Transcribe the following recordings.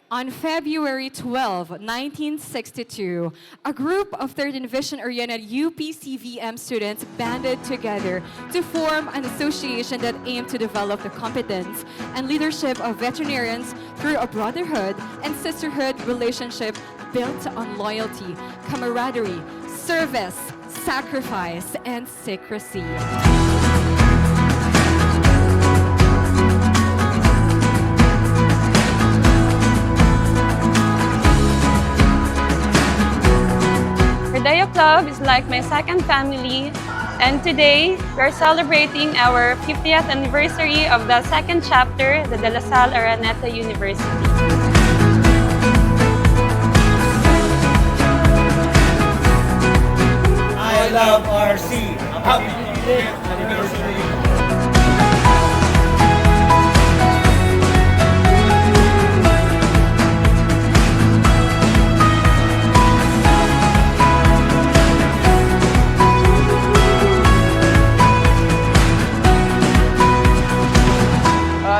On February 12, 1962, a group of 13 vision-oriented UPCVM students banded together to form an association that aimed to develop the competence and leadership of veterinarians through a brotherhood and sisterhood relationship built on loyalty, camaraderie, service, sacrifice, and secrecy. Rodeo Club is like my second family, and today we're celebrating our 50th anniversary of the second chapter, the De La Salle Araneta University. I love RC. Happy 50th anniversary.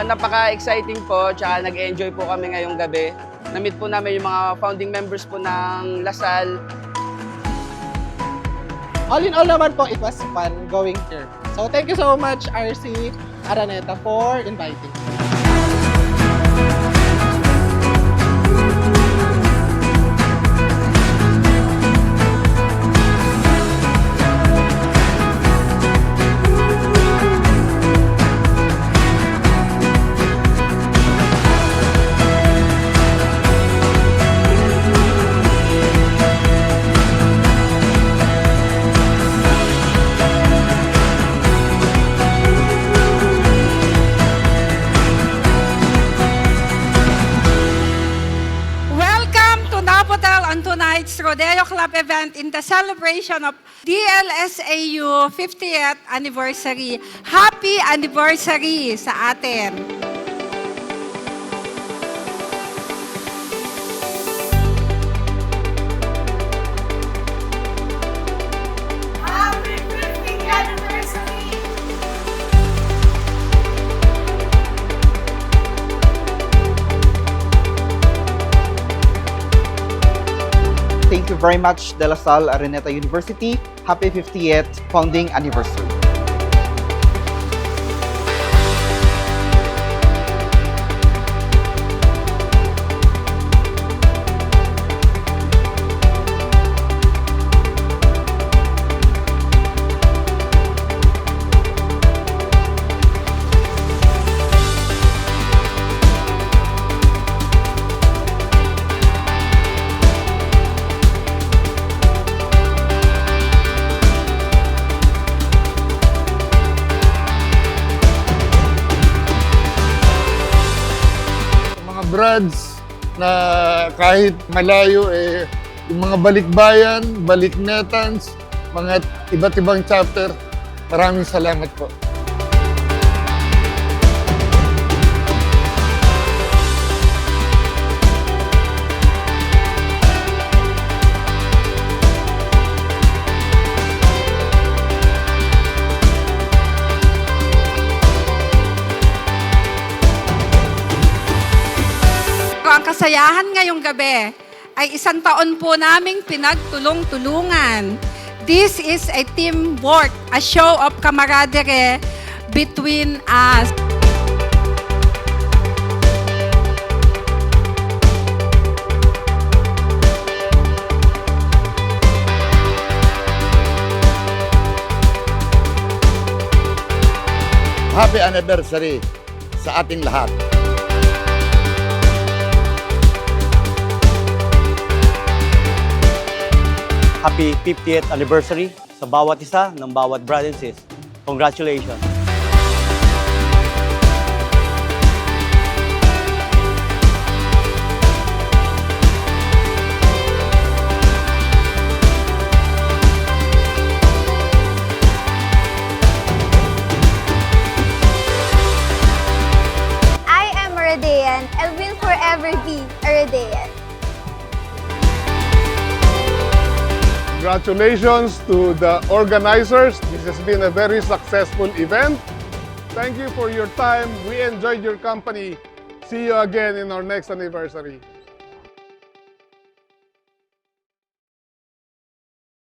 Napaka-exciting po, tsaka nag-enjoy po kami ngayong gabi. Na-meet po namin yung mga founding members po ng LaSalle. All in all naman po, it was fun going here. So thank you so much, RC Araneta, for inviting me. On tonight's Rodeo Club event in the celebration of DLSAU 50th anniversary. Happy anniversary sa atin! Happy 50th anniversary! Thank you very much, De La Salle Araneta University. Happy 50th founding anniversary. Brads na kahit malayo yung mga balikbayan, baliknetans, mga iba't ibang chapter. Maraming salamat po. Ang kasayahan ngayong gabi ay isang taon po naming pinagtulong-tulungan. This is a teamwork, a show of camaraderie between us. Happy anniversary sa ating lahat. Happy 50th anniversary sa bawat isa ng bawat brad and sis. Congratulations! I am a Rodean and will forever be a Rodean. Congratulations to the organizers. This has been a very successful event. Thank you for your time. We enjoyed your company. See you again in our next anniversary.